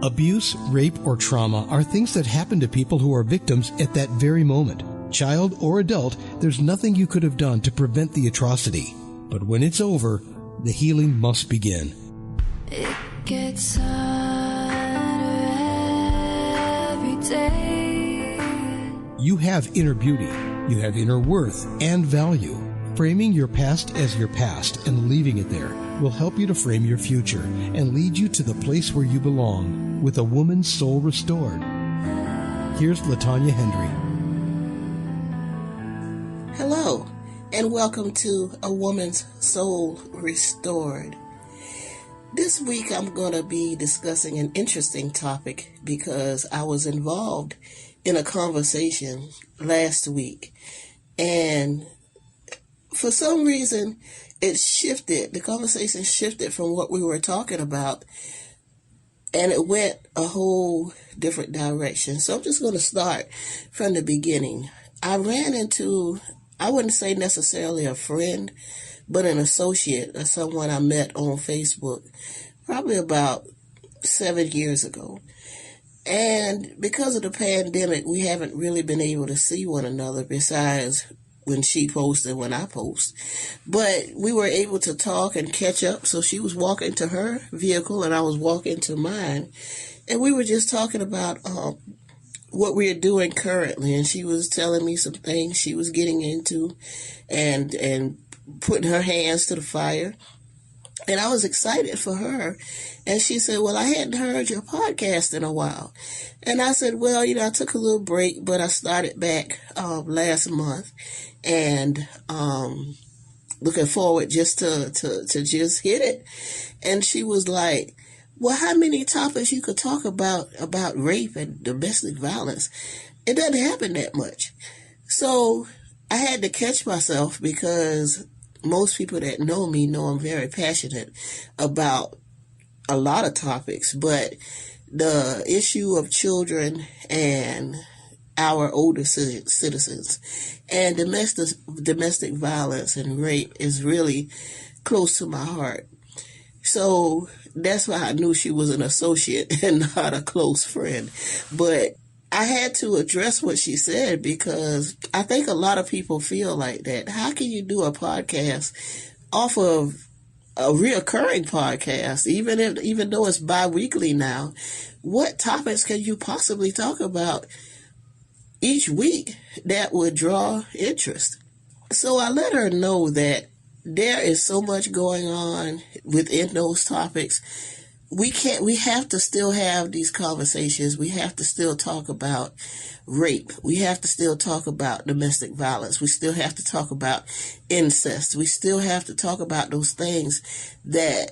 Abuse, rape, or trauma are things that happen to people who are victims at that very moment. Child or adult, there's nothing you could have done to prevent the atrocity. But when it's over, the healing must begin. It gets harder every day. You have inner beauty. You have inner worth and value. Framing your past as your past and leaving it there will help you to frame your future and lead you to the place where you belong, with a woman's soul restored. Here's Latonia Hendry. Hello, and welcome to A Woman's Soul Restored. This week I'm going to be discussing an interesting topic because I was involved in a conversation last week, and for some reason the conversation shifted from what we were talking about, and it went a whole different direction. So I'm just going to start from the beginning. I ran into, I wouldn't say necessarily a friend, but an associate or someone I met on Facebook probably about 7 years ago. And because of the pandemic, we haven't really been able to see one another besides when she posts and when I post. But we were able to talk and catch up. So she was walking to her vehicle and I was walking to mine. And we were just talking about what we are doing currently. And she was telling me some things she was getting into and putting her hands to the fire. And I was excited for her. And she said, well, I hadn't heard your podcast in a while. And I said, well, I took a little break, but I started back last month. And looking forward just to just hit it. And she was like, well, how many topics you could talk about rape and domestic violence? It doesn't happen that much. So I had to catch myself because most people that know me know I'm very passionate about a lot of topics, but the issue of children and our older citizens and domestic violence and rape is really close to my heart. So that's why I knew she was an associate and not a close friend. But I had to address what she said because I think a lot of people feel like that. How can you do a podcast off of a reoccurring podcast, even though it's bi-weekly now? What topics can you possibly talk about each week that would draw interest? So I let her know that there is so much going on within those topics. We have to still have these conversations. We have to still talk about rape. We have to still talk about domestic violence. We still have to talk about incest. We still have to talk about those things that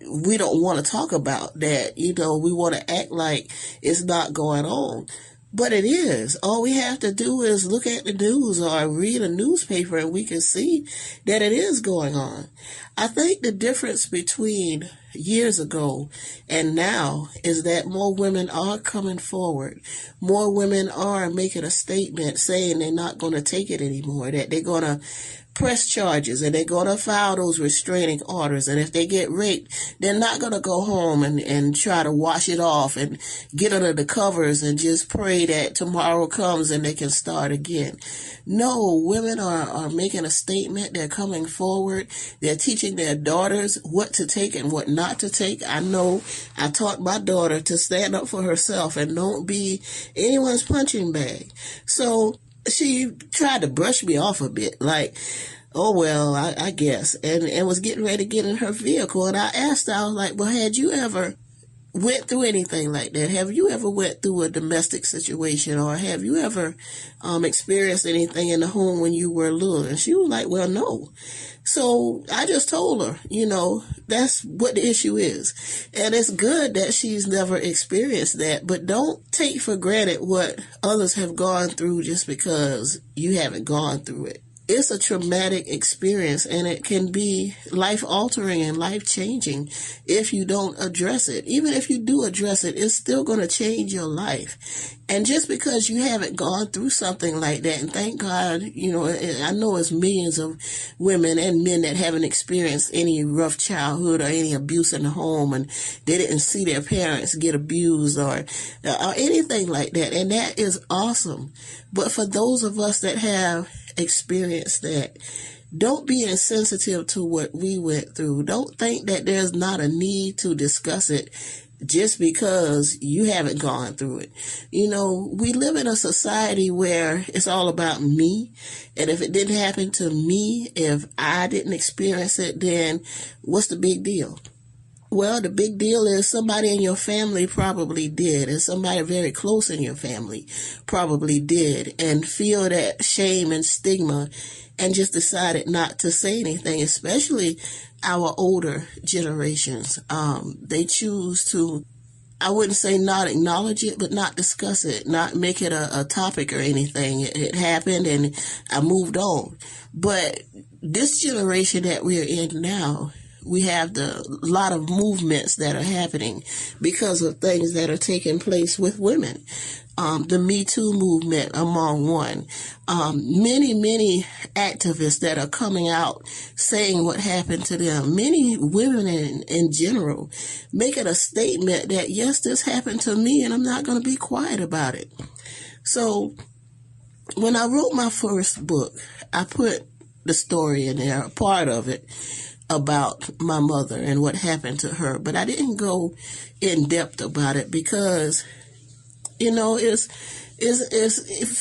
we don't want to talk about, that, we want to act like it's not going on. But it is. All we have to do is look at the news or read a newspaper and we can see that it is going on. I think the difference between years ago and now is that more women are coming forward. More women are making a statement saying they're not going to take it anymore, that they're going to press charges and they're going to file those restraining orders. And if they get raped, they're not going to go home and try to wash it off and get under the covers and just pray that tomorrow comes and they can start again. No, women are making a statement. They're coming forward. They're teaching their daughters what to take and what not to take. I know I taught my daughter to stand up for herself and don't be anyone's punching bag. So she tried to brush me off a bit, like, oh, well, I guess, and was getting ready to get in her vehicle. And I asked her, I was like, well, had you ever went through anything like that? Have you ever went through a domestic situation, or have you ever experienced anything in the home when you were little? And she was like, well, no. So I just told her, that's what the issue is. And it's good that she's never experienced that, but don't take for granted what others have gone through just because you haven't gone through it. it's a traumatic experience, and it can be life-altering and life-changing if you don't address it. Even if you do address it, it's still going to change your life. And just because you haven't gone through something like that, and thank God, I know it's millions of women and men that haven't experienced any rough childhood or any abuse in the home, and they didn't see their parents get abused or anything like that. And that is awesome. But for those of us that have experienced that, don't be insensitive to what we went through. Don't think that there's not a need to discuss it just because you haven't gone through it. We live in a society where it's all about me. And if it didn't happen to me, if I didn't experience it, then what's the big deal? Well, the big deal is somebody in your family probably did, and somebody very close in your family probably did, and feel that shame and stigma and just decided not to say anything, especially our older generations. They choose to, I wouldn't say not acknowledge it, but not discuss it, not make it a topic or anything. It happened and I moved on. But this generation that we're in now, we have a lot of movements that are happening because of things that are taking place with women. The Me Too movement among one. Many activists that are coming out saying what happened to them. Many women in general making a statement that, yes, this happened to me and I'm not going to be quiet about it. So when I wrote my first book, I put the story in there, a part of it, about my mother and what happened to her. But I didn't go in depth about it because, it's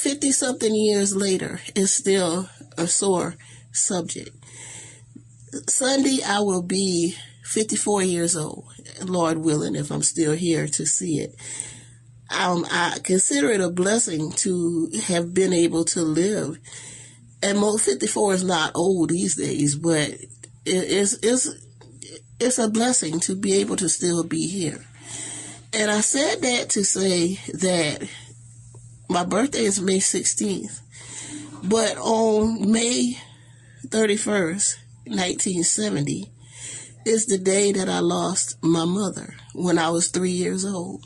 50 something years later, it's still a sore subject. Sunday, I will be 54 years old, Lord willing, if I'm still here to see it. I consider it a blessing to have been able to live. And 54 is not old these days, but it's a blessing to be able to still be here. And I said that to say that my birthday is May 16th, but on May 31st, 1970, is the day that I lost my mother when I was 3 years old.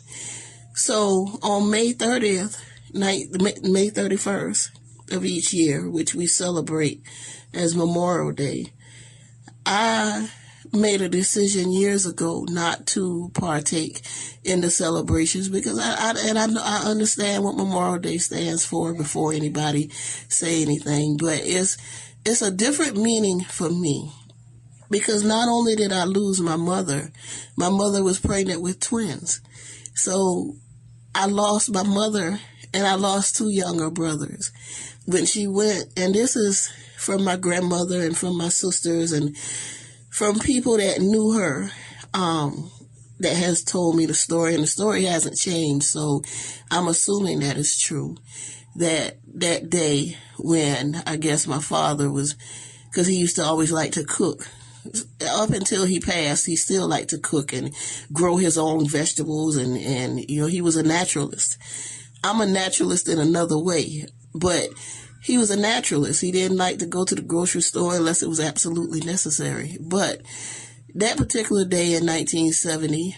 So on May 30th, May 31st of each year, which we celebrate as Memorial Day, I made a decision years ago not to partake in the celebrations because I understand what Memorial Day stands for before anybody say anything, but it's a different meaning for me because not only did I lose my mother was pregnant with twins. So I lost my mother and I lost two younger brothers when she went, and this is from my grandmother and from my sisters and from people that knew her, that has told me the story, and the story hasn't changed, so I'm assuming that it's true. That day when I guess my father was, because he used to always like to cook. Up until he passed, he still liked to cook and grow his own vegetables, and he was a naturalist. I'm a naturalist in another way, but he was a naturalist. He didn't like to go to the grocery store unless it was absolutely necessary. But that particular day in 1970,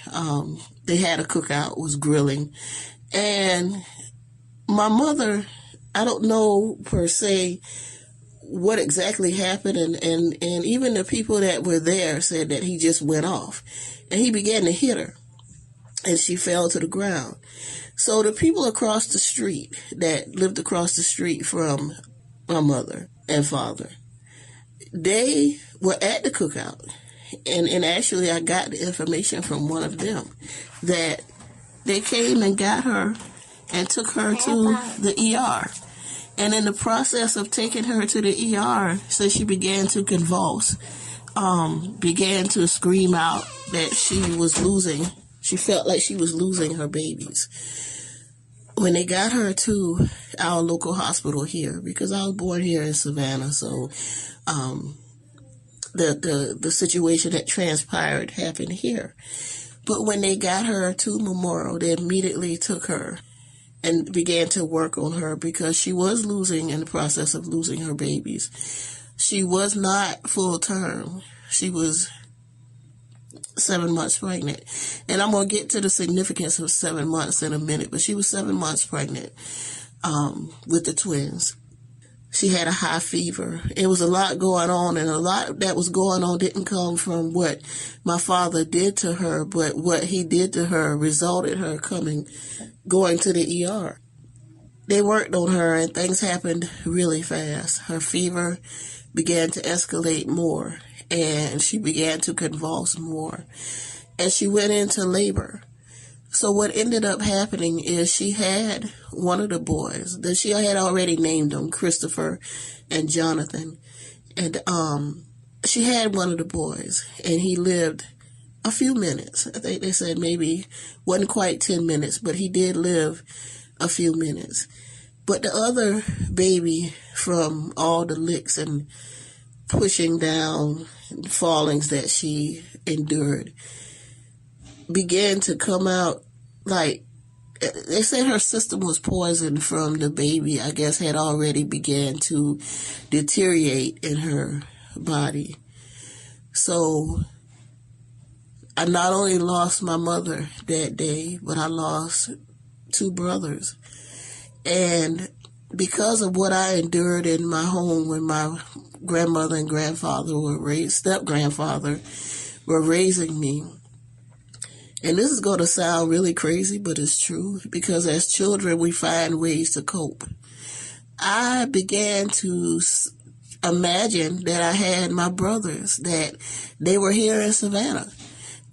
they had a cookout, was grilling. And my mother, I don't know per se what exactly happened. And even the people that were there said that he just went off. And he began to hit her. And she fell to the ground. So the people across the street that lived across the street from my mother and father, they were at the cookout. And actually I got the information from one of them that they came and got her and took her to the ER. And in the process of taking her to the ER, so she began to convulse, began to scream out that she felt like she was losing her babies. When they got her to our local hospital here, because I was born here in Savannah, so the situation that transpired happened here. But when they got her to Memorial, they immediately took her and began to work on her because she was in the process of losing her babies. She was not full term. She was 7 months pregnant. And I'm going to get to the significance of 7 months in a minute, but she was 7 months pregnant with the twins. She had a high fever. It was a lot going on, and a lot that was going on didn't come from what my father did to her, but what he did to her resulted her going to the ER. They worked on her, and things happened really fast. Her fever began to escalate more, and she began to convulse more, and she went into labor. So what ended up happening is she had one of the boys that she had already named them, Christopher and Jonathan. And she had one of the boys, and he lived a few minutes. I think they said maybe wasn't quite 10 minutes, but he did live a few minutes. But the other baby, from all the licks and pushing down, fallings that she endured, began to come out like, they said her system was poisoned from the baby, I guess, had already began to deteriorate in her body. So I not only lost my mother that day, but I lost 2 brothers. And because of what I endured in my home when my grandmother and grandfather step-grandfather were raising me, and this is going to sound really crazy, but it's true, because as children, we find ways to cope. I began to imagine that I had my brothers, that they were here in Savannah.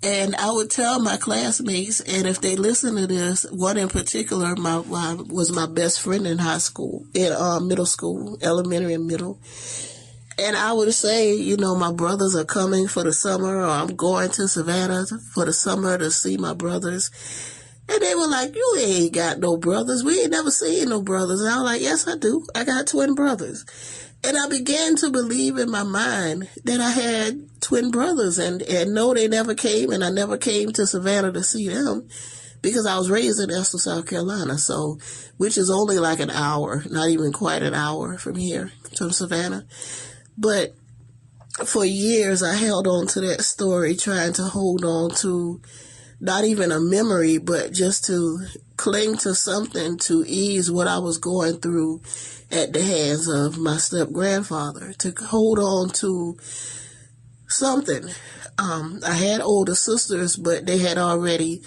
And I would tell my classmates, and if they listen to this, one in particular was my best friend in high school, in middle school, elementary and middle. And I would say, my brothers are coming for the summer, or I'm going to Savannah for the summer to see my brothers. And they were like, you ain't got no brothers. We ain't never seen no brothers. And I was like, yes, I do. I got twin brothers. And I began to believe in my mind that I had twin brothers. And no, they never came, and I never came to Savannah to see them because I was raised in Estill, South Carolina, which is only like an hour, not even quite an hour from here, from Savannah. But for years, I held on to that story, trying to hold on to not even a memory, but just to cling to something to ease what I was going through at the hands of my step-grandfather, to hold on to something. I had older sisters, but they had already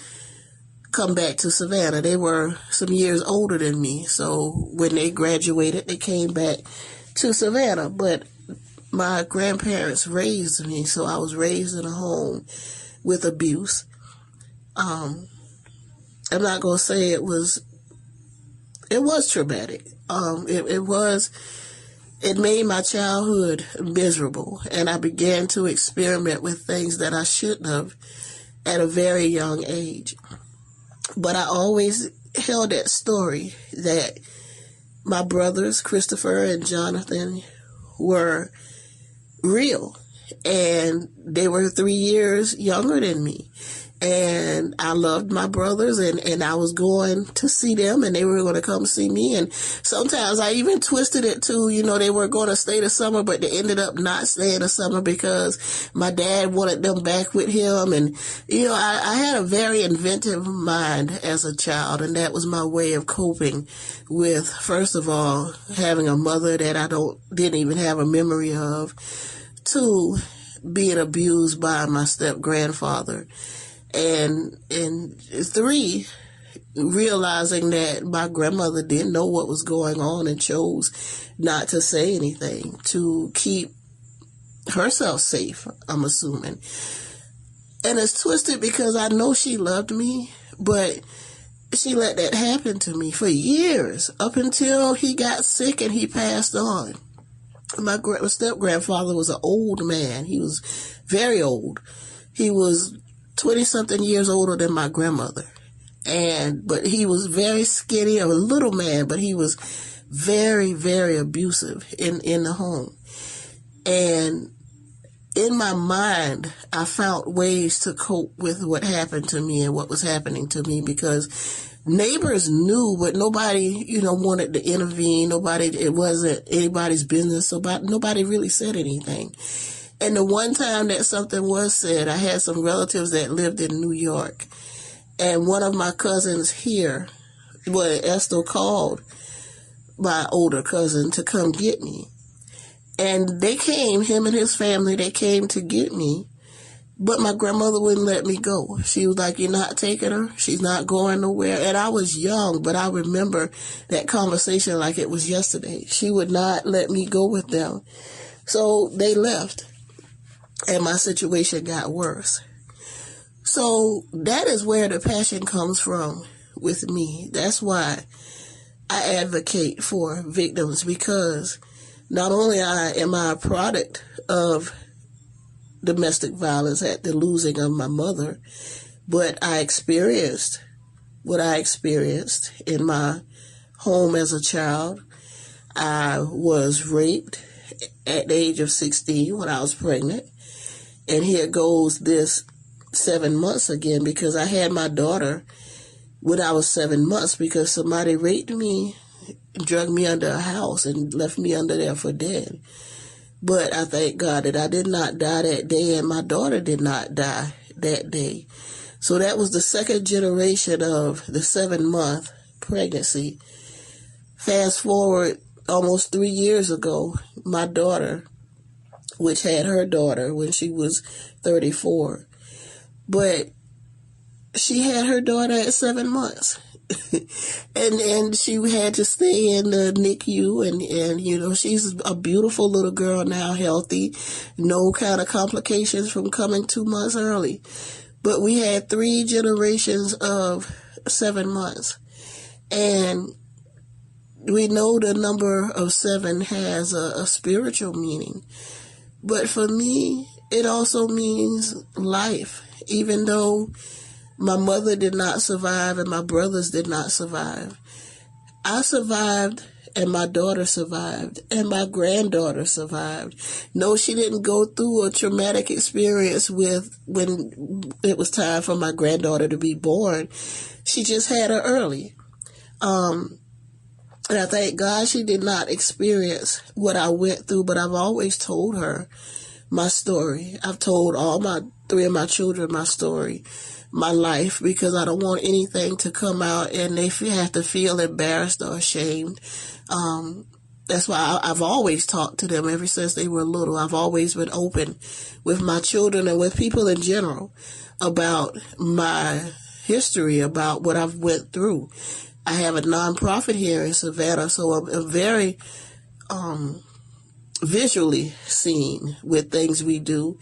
come back to Savannah. They were some years older than me, so when they graduated, they came back to Savannah. But my grandparents raised me, so I was raised in a home with abuse. I'm not going to say it was traumatic. It made my childhood miserable, and I began to experiment with things that I shouldn't have at a very young age. But I always held that story that my brothers, Christopher and Jonathan, were real, and they were 3 years younger than me. And I loved my brothers, and I was going to see them, and they were going to come see me. And sometimes I even twisted it to, they were going to stay the summer, but they ended up not staying the summer because my dad wanted them back with him. And, I had a very inventive mind as a child, and that was my way of coping with, first of all, having a mother that I didn't even have a memory of, 2, being abused by my step-grandfather. And 3, realizing that my grandmother didn't know what was going on and chose not to say anything to keep herself safe, I'm assuming. And it's twisted because I know she loved me, but she let that happen to me for years, up until he got sick and he passed on. My step-grandfather was an old man. He was very old. He was 20-something years older than my grandmother. But he was very skinny, a little man, but he was very, very abusive in the home. And in my mind, I found ways to cope with what happened to me and what was happening to me, because Neighbors knew, but nobody, wanted to intervene. It wasn't anybody's business, so nobody really said anything. And the one time that something was said, I had some relatives that lived in New York. And one of my cousins here, Esther called my older cousin to come get me. And they came, him and his family, they came to get me. But my grandmother wouldn't let me go. She was like, you're not taking her. She's not going nowhere. And I was young, but I remember that conversation like it was yesterday. She would not let me go with them. So they left. And my situation got worse. So that is where the passion comes from with me. That's why I advocate for victims, because not only am I a product of domestic violence at the losing of my mother, but I experienced what I experienced in my home as a child. I was raped at the age of 16 when I was pregnant. And here goes this 7 months again, because I had my daughter when I was 7 months because somebody raped me, drug me under a house, and left me under there for dead. But I thank God that I did not die that day, and my daughter did not die that day. So that was the second generation of the 7-month pregnancy. Fast forward almost 3 years ago, my daughter, which had her daughter when she was 34, but she had her daughter at 7 months. and she had to stay in the NICU, and she's a beautiful little girl now, healthy, no kind of complications from coming 2 months early. But we had 3 generations of 7 months, and we know the number of 7 has a spiritual meaning. But for me, it also means life, even though my mother did not survive and my brothers did not survive. I survived, and my daughter survived, and my granddaughter survived. No, she didn't go through a traumatic experience when it was time for my granddaughter to be born. She just had her early. And I thank God she did not experience what I went through, but I've always told her my story. I've told all 3 of my children my story, my life, because I don't want anything to come out and they have to feel embarrassed or ashamed. That's why I've always talked to them ever since they were little. I've always been open with my children and with people in general about my history, about what I've went through. I have a nonprofit here in Savannah, so I'm very visually seen with things we do.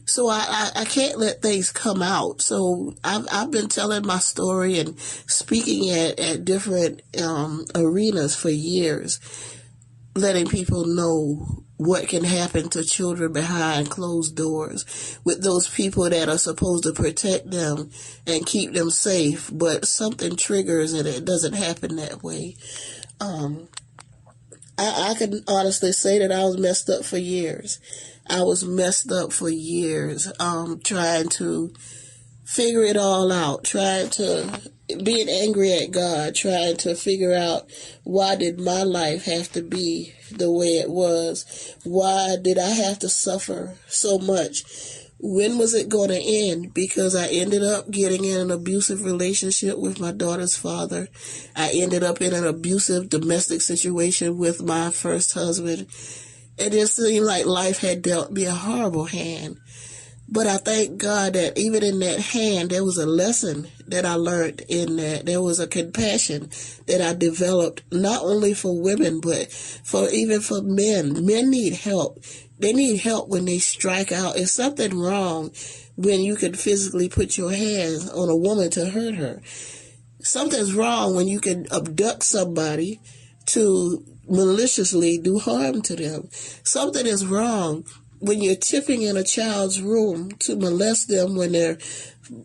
So I can't let things come out. So I've been telling my story and speaking at different arenas for years, letting people know what can happen to children behind closed doors with those people that are supposed to protect them and keep them safe, but something triggers and it doesn't happen that way. I can honestly say that I was messed up for years. I was messed up for years, trying to figure it all out, being angry at God, trying to figure out, why did my life have to be the way it was? Why did I have to suffer so much? When was it going to end? Because I ended up getting in an abusive relationship with my daughter's father. I ended up in an abusive domestic situation with my first husband. It just seemed like life had dealt me a horrible hand. But I thank God that even in that hand, there was a lesson that I learned in that. There was a compassion that I developed, not only for women, but even for men. Men need help. They need help when they strike out. Is something wrong when you can physically put your hands on a woman to hurt her? Something's wrong when you can abduct somebody to maliciously do harm to them. Something is wrong when you're tipping in a child's room to molest them when their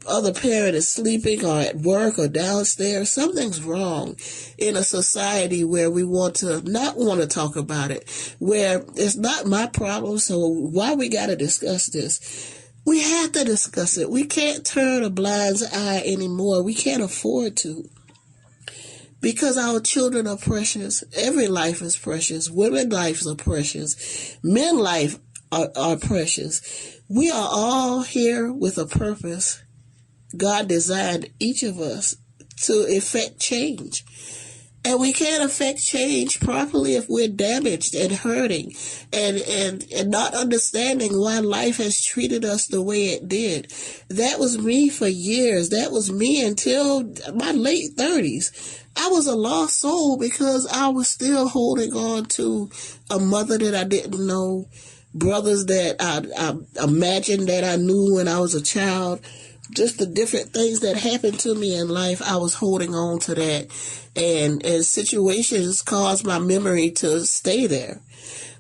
other parent is sleeping or at work or downstairs. Something's wrong in a society where we not want to talk about it, where it's not my problem, so why we got to discuss this? We have to discuss it. We can't turn a blind eye anymore. We can't afford to. because our children are precious. Every life is precious. Women's lives are precious. Men's life are precious. We are all here with a purpose. God designed each of us to effect change. And we can't affect change properly if we're damaged and hurting and not understanding why life has treated us the way it did. That was me for years. That was me until my late 30s. I was a lost soul because I was still holding on to a mother that I didn't know, brothers that I imagined that I knew when I was a child. Just the different things that happened to me in life, I was holding on to that. And situations caused my memory to stay there.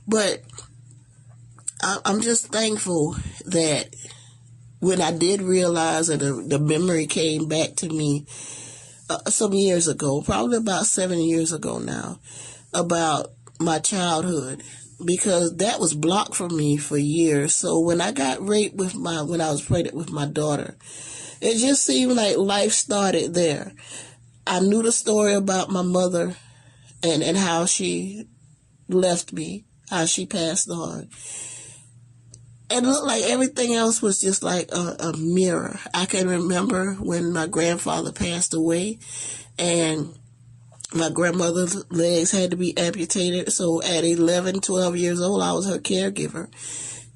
But I'm just thankful that when I did realize that the memory came back to me some years ago, probably about 7 years ago now, about my childhood. Because that was blocked from me for years. So when I got raped when I was pregnant with my daughter, it just seemed like life started there. I knew the story about my mother and how she left me, how she passed on. And it looked like everything else was just like a mirror. I can remember when my grandfather passed away and my grandmother's legs had to be amputated. So at 11, 12 years old, I was her caregiver.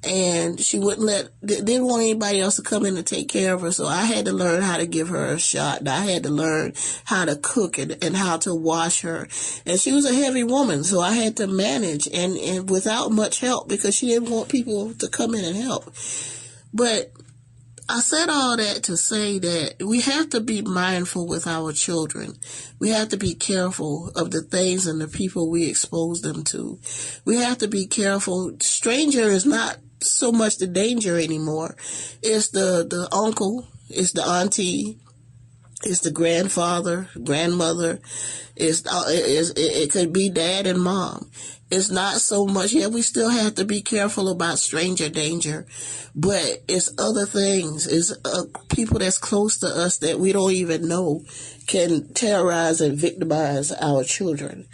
And she didn't want anybody else to come in and take care of her. So I had to learn how to give her a shot. And I had to learn how to cook and how to wash her. And she was a heavy woman. So I had to manage and without much help because she didn't want people to come in and help. But I said all that to say that we have to be mindful with our children. We have to be careful of the things and the people we expose them to. We have to be careful. Stranger is not so much the danger anymore. It's the uncle, it's the auntie, it's the grandfather, grandmother. It could be dad and mom. It's not so much. Yeah, we still have to be careful about stranger danger, but it's other things. It's people that's close to us that we don't even know can terrorize and victimize our children.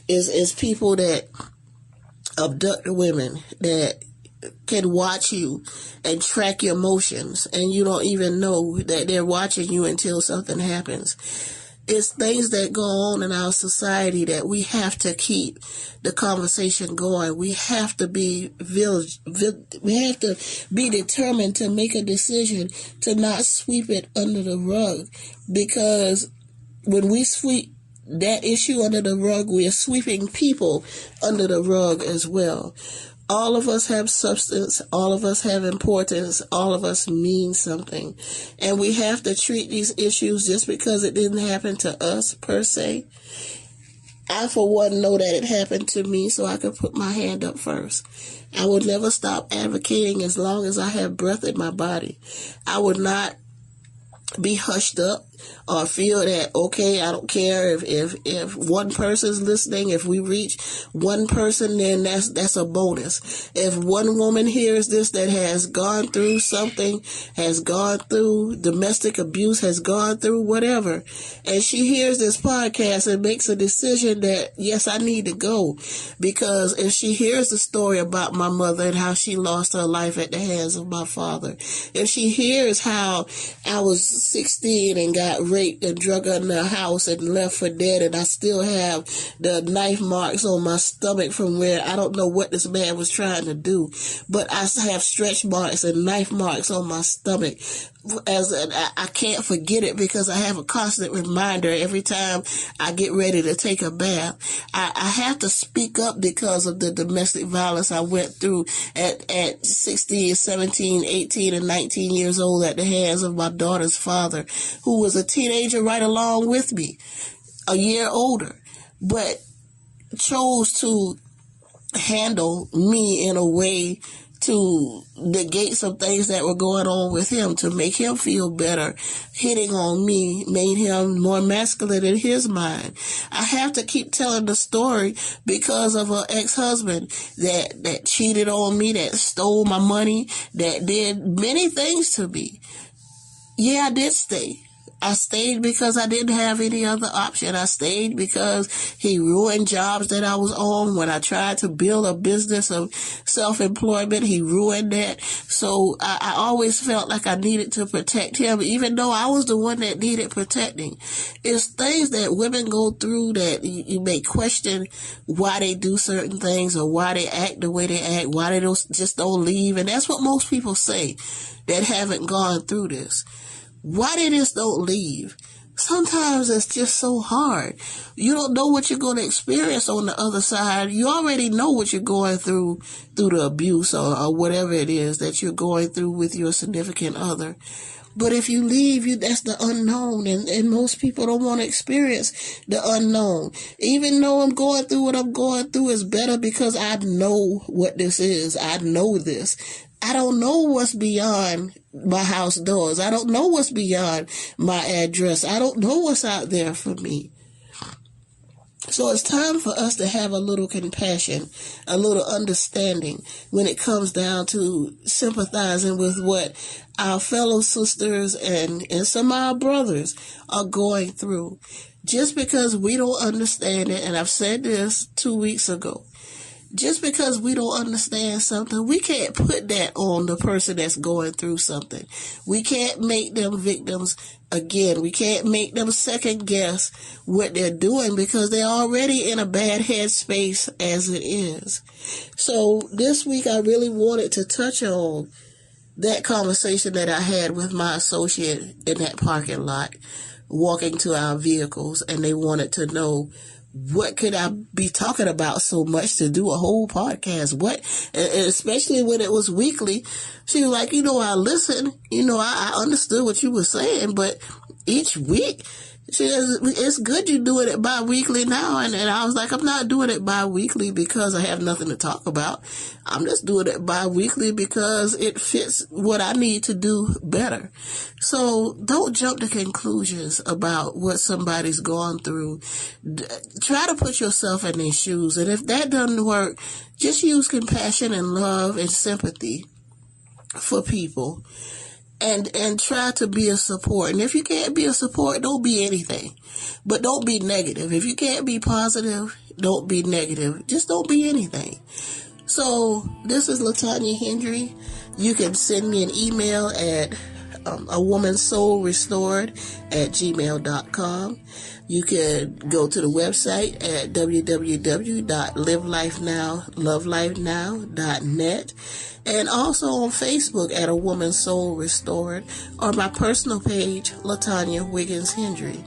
It's people that abduct women that can watch you and track your emotions, and you don't even know that they're watching you until something happens. It's things that go on in our society that we have to keep the conversation going. We have to be determined to make a decision to not sweep it under the rug, because when we sweep that issue under the rug, we are sweeping people under the rug as well. All of us have substance. All of us have importance. All of us mean something. And we have to treat these issues just because it didn't happen to us per se. I, for one, know that it happened to me, so I could put my hand up first. I will never stop advocating as long as I have breath in my body. I would not be hushed up or feel that, okay, I don't care if one person's listening. If we reach one person, then that's a bonus. If one woman hears this that has gone through something, has gone through domestic abuse, has gone through whatever, and she hears this podcast and makes a decision that, yes, I need to go, because if she hears the story about my mother and how she lost her life at the hands of my father, if she hears how I was 16 and got raped and drug in the house and left for dead, and I still have the knife marks on my stomach from where I don't know what this man was trying to do, but I have stretch marks and knife marks on my stomach. I can't forget it because I have a constant reminder every time I get ready to take a bath. I have to speak up because of the domestic violence I went through at 16, 17, 18, and 19 years old at the hands of my daughter's father, who was a teenager right along with me, a year older, but chose to handle me in a way to negate some things that were going on with him, to make him feel better. Hitting on me made him more masculine in his mind. I have to keep telling the story because of her ex-husband that cheated on me, that stole my money, that did many things to me. Yeah, I did stay. I stayed because I didn't have any other option. I stayed because he ruined jobs that I was on. When I tried to build a business of self-employment, he ruined that. So I always felt like I needed to protect him, even though I was the one that needed protecting. It's things that women go through that you may question why they do certain things or why they act the way they act, why they just don't leave. And that's what most people say that haven't gone through this. Why they just don't leave? Sometimes it's just so hard. You don't know what you're going to experience on the other side. You already know what you're going through the abuse or whatever it is that you're going through with your significant other. But if you leave, that's the unknown, and most people don't want to experience the unknown. Even though I'm going through what I'm going through, is better because I know what this is. I know this. I don't know what's beyond my house doors. I don't know what's beyond my address. I don't know what's out there for me. So it's time for us to have a little compassion, a little understanding when it comes down to sympathizing with what our fellow sisters and some of our brothers are going through. Just because we don't understand it, and I've said this 2 weeks ago, just because we don't understand something, we can't put that on the person that's going through something. We can't make them victims again. We can't make them second guess what they're doing because they're already in a bad headspace as it is. So this week I really wanted to touch on that conversation that I had with my associate in that parking lot, walking to our vehicles, and they wanted to know, what could I be talking about so much to do a whole podcast? What, and especially when it was weekly, she was like, I listened, I understood what you were saying, but each week, she says, it's good you're doing it bi-weekly now. And I was like, I'm not doing it bi-weekly because I have nothing to talk about. I'm just doing it bi-weekly because it fits what I need to do better. So don't jump to conclusions about what somebody's gone through. Try to put yourself in their shoes. And if that doesn't work, just use compassion and love and sympathy for people. And try to be a support. And if you can't be a support, don't be anything. But don't be negative. If you can't be positive, don't be negative. Just don't be anything. So this is Latonia Hendry. You can send me an email at awomansoulrestored@gmail.com. You can go to the website at www.livelifenow.net. And also on Facebook at A Woman's Soul Restored, or my personal page, Latonia Wiggins Hendry.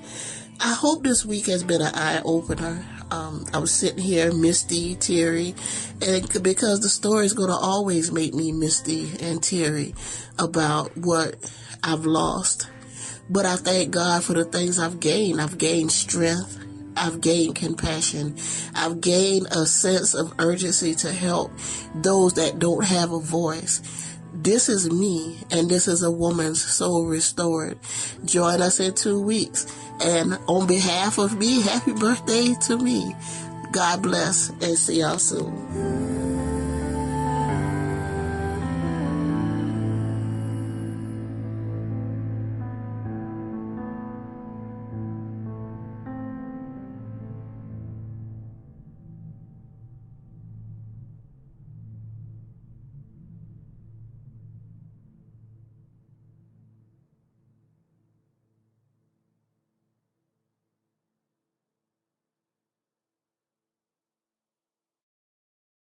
I hope this week has been an eye-opener. I was sitting here misty, teary, and because the story is going to always make me misty and teary about what I've lost. But I thank God for the things I've gained. I've gained strength. I've gained compassion. I've gained a sense of urgency to help those that don't have a voice. This is me, and this is A Woman's Soul Restored. Join us in 2 weeks. And on behalf of me, happy birthday to me. God bless, and see y'all soon.